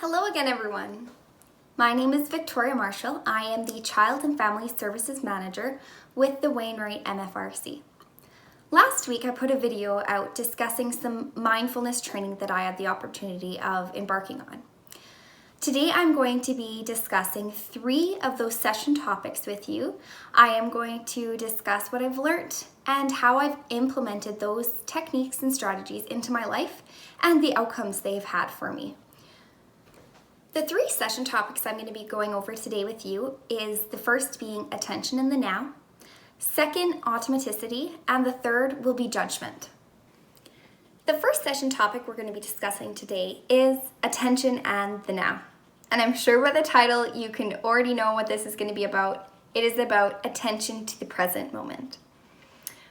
Hello again, everyone. My name is Victoria Marshall. I am the Child and Family Services Manager with the Wainwright MFRC. Last week, I put a video out discussing some mindfulness training that I had the opportunity of embarking on. Today, I'm going to be discussing 3 of those session topics with you. I am going to discuss what I've learned and how I've implemented those techniques and strategies into my life and the outcomes they've had for me. The 3 session topics I'm going to be going over today with you is the first being attention in the now, second, automaticity, and the third will be judgment. The first session topic we're going to be discussing today is attention and the now. And I'm sure by the title you can already know what this is going to be about. It is about attention to the present moment.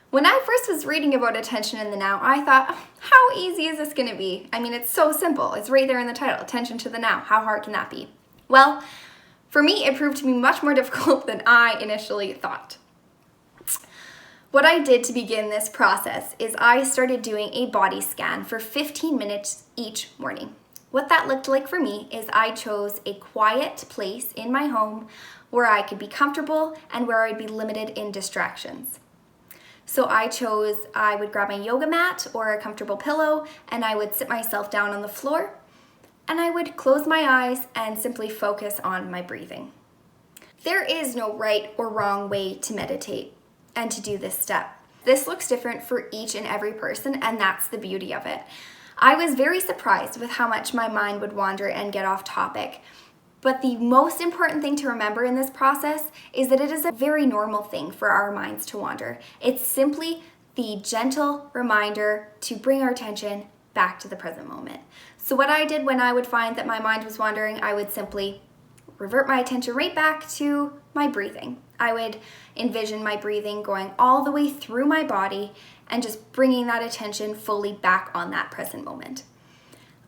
When I first was reading about attention in the now, I thought, how easy is this going to be? I mean, it's so simple. It's right there in the title, attention to the now. How hard can that be? Well, for me, it proved to be much more difficult than I initially thought. What I did to begin this process is I started doing a body scan for 15 minutes each morning. What that looked like for me is I chose a quiet place in my home where I could be comfortable and where I'd be limited in distractions. So I would grab my yoga mat or a comfortable pillow and I would sit myself down on the floor and I would close my eyes and simply focus on my breathing. There is no right or wrong way to meditate and to do this step. This looks different for each and every person, and that's the beauty of it. I was very surprised with how much my mind would wander and get off topic. But the most important thing to remember in this process is that it is a very normal thing for our minds to wander. It's simply the gentle reminder to bring our attention back to the present moment. So what I did when I would find that my mind was wandering, I would simply revert my attention right back to my breathing. I would envision my breathing going all the way through my body and just bringing that attention fully back on that present moment.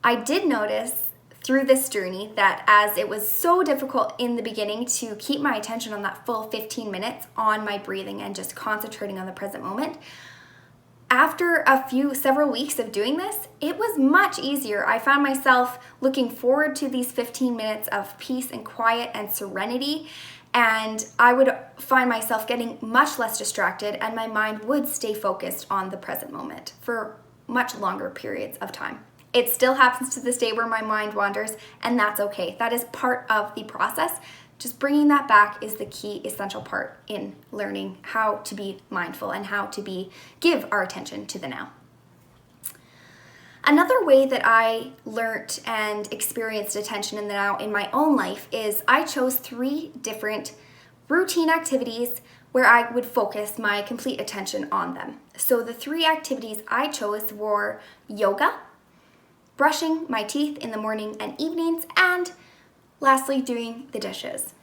I did notice through this journey that as it was so difficult in the beginning to keep my attention on that full 15 minutes on my breathing and just concentrating on the present moment, after several weeks of doing this, it was much easier. I found myself looking forward to these 15 minutes of peace and quiet and serenity, and I would find myself getting much less distracted and my mind would stay focused on the present moment for much longer periods of time. It still happens to this day where my mind wanders, and that's okay. That is part of the process. Just bringing that back is the key essential part in learning how to be mindful and how to give our attention to the now. Another way that I learnt and experienced attention in the now in my own life is I chose 3 different routine activities where I would focus my complete attention on them. So the 3 activities I chose were yoga, brushing my teeth in the morning and evenings, and lastly, doing the dishes.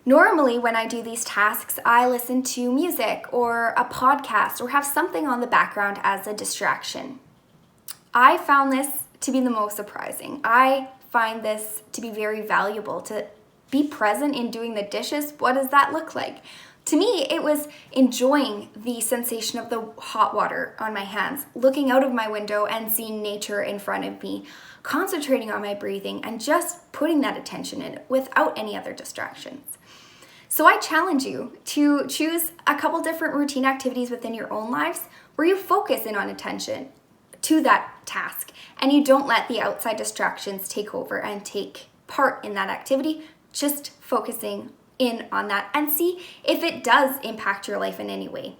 Normally, when I do these tasks, I listen to music or a podcast or have something on the background as a distraction. I found this to be the most surprising. I find this to be very valuable, to be present in doing the dishes. What does that look like? To me, it was enjoying the sensation of the hot water on my hands, looking out of my window and seeing nature in front of me, concentrating on my breathing, and just putting that attention in without any other distractions. So I challenge you to choose a couple different routine activities within your own lives where you focus in on attention to that task and you don't let the outside distractions take over and take part in that activity, just focusing in on that and see if it does impact your life in any way.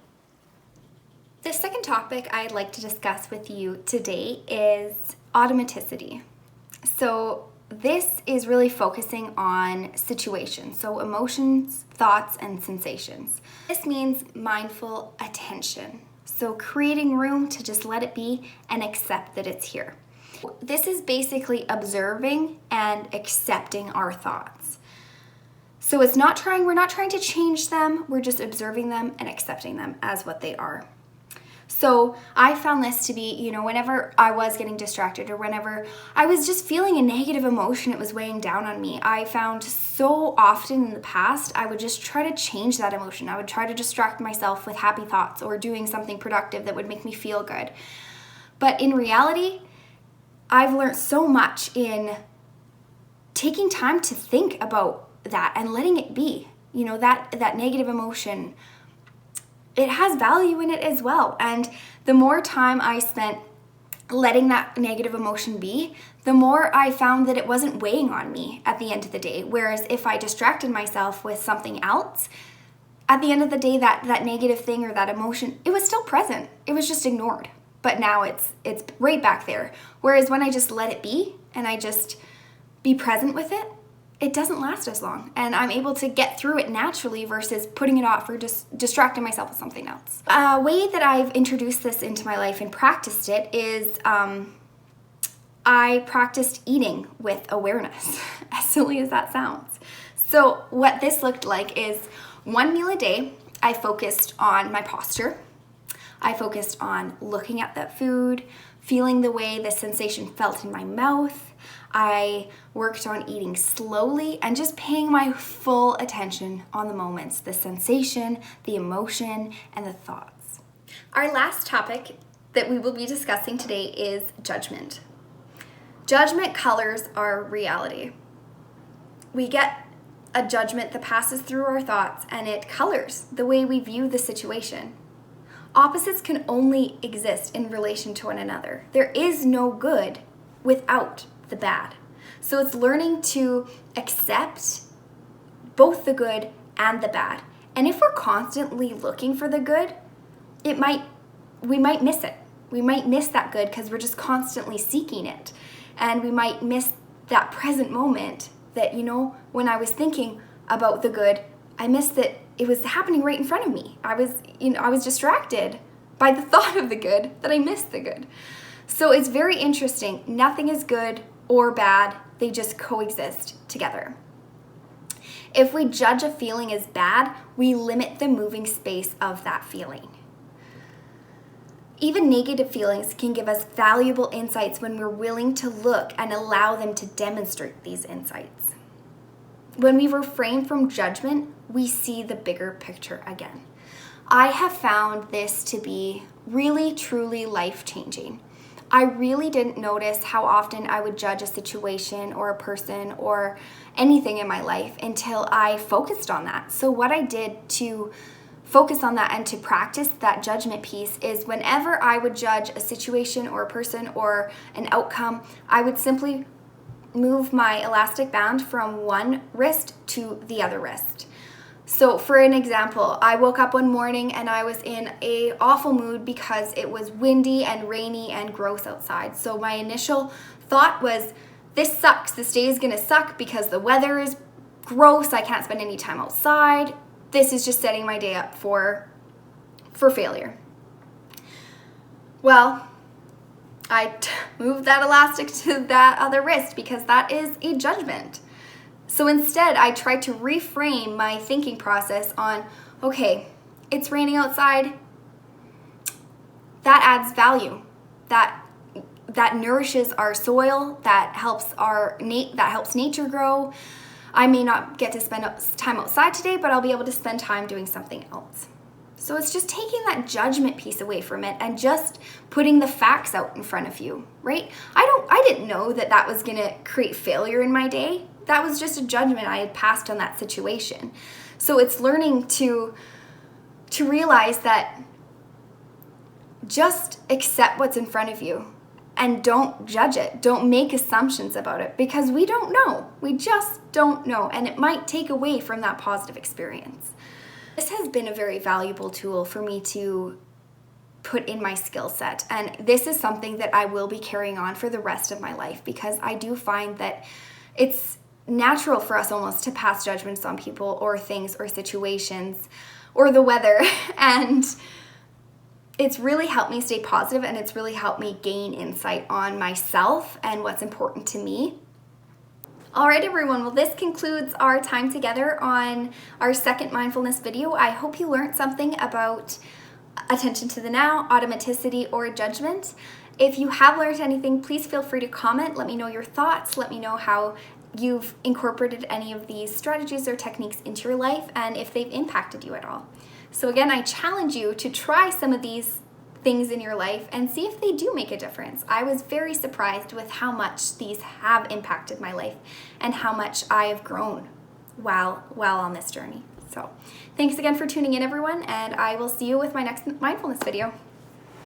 The second topic I'd like to discuss with you today is automaticity. So this is really focusing on situations, so emotions, thoughts, and sensations. This means mindful attention. So creating room to just let it be and accept that it's here. This is basically observing and accepting our thoughts. So we're not trying to change them, we're just observing them and accepting them as what they are. So I found this to be, whenever I was getting distracted or whenever I was just feeling a negative emotion, it was weighing down on me. I found so often in the past, I would just try to change that emotion. I would try to distract myself with happy thoughts or doing something productive that would make me feel good. But in reality, I've learned so much in taking time to think about that and letting it be, that negative emotion, it has value in it as well. And the more time I spent letting that negative emotion be, the more I found that it wasn't weighing on me at the end of the day. Whereas if I distracted myself with something else, at the end of the day, that negative thing or that emotion, it was still present. It was just ignored. But now it's right back there. Whereas when I just let it be and I just be present with it, it doesn't last as long. And I'm able to get through it naturally versus putting it off or just distracting myself with something else. A way that I've introduced this into my life and practiced it is I practiced eating with awareness, as silly as that sounds. So what this looked like is one meal a day, I focused on my posture. I focused on looking at that food, feeling the way the sensation felt in my mouth. I worked on eating slowly and just paying my full attention on the moments, the sensation, the emotion, and the thoughts. Our last topic that we will be discussing today is judgment. Judgment colors our reality. We get a judgment that passes through our thoughts and it colors the way we view the situation. Opposites can only exist in relation to one another. There is no good without the bad. So it's learning to accept both the good and the bad. And if we're constantly looking for the good, we might miss it. We might miss that good because we're just constantly seeking it. And we might miss that present moment that, when I was thinking about the good, I missed that it was happening right in front of me. I was distracted by the thought of the good that I missed the good. So it's very interesting. Nothing is good or bad. They just coexist together. If we judge a feeling as bad, we limit the moving space of that feeling. Even negative feelings can give us valuable insights when we're willing to look and allow them to demonstrate these insights. When we refrain from judgment, we see the bigger picture again. I have found this to be really, truly life-changing. I really didn't notice how often I would judge a situation or a person or anything in my life until I focused on that. So what I did to focus on that and to practice that judgment piece is whenever I would judge a situation or a person or an outcome, I would simply move my elastic band from one wrist to the other wrist. So for an example, I woke up one morning and I was in an awful mood because it was windy and rainy and gross outside. So my initial thought was, this sucks. This day is gonna suck because the weather is gross. I can't spend any time outside. This is just setting my day up for failure. Well, I moved that elastic to that other wrist because that is a judgment. So instead, I tried to reframe my thinking process on, okay, it's raining outside. That adds value. That nourishes our soil. That helps nature grow. I may not get to spend time outside today, but I'll be able to spend time doing something else. So it's just taking that judgment piece away from it and just putting the facts out in front of you, right? I didn't know that was gonna create failure in my day. That was just a judgment I had passed on that situation. So it's learning to realize that just accept what's in front of you and don't judge it. Don't make assumptions about it because we don't know. We just don't know. And it might take away from that positive experience. This has been a very valuable tool for me to put in my skill set. And this is something that I will be carrying on for the rest of my life because I do find that it's natural for us almost to pass judgments on people or things or situations or the weather. And it's really helped me stay positive and it's really helped me gain insight on myself and what's important to me. All right, everyone. Well, this concludes our time together on our second mindfulness video. I hope you learned something about attention to the now, automaticity, or judgment. If you have learned anything, please feel free to comment. Let me know your thoughts. Let me know how you've incorporated any of these strategies or techniques into your life and if they've impacted you at all. So again, I challenge you to try some of these things in your life and see if they do make a difference. I was very surprised with how much these have impacted my life and how much I have grown while on this journey. So thanks again for tuning in, everyone, and I will see you with my next mindfulness video.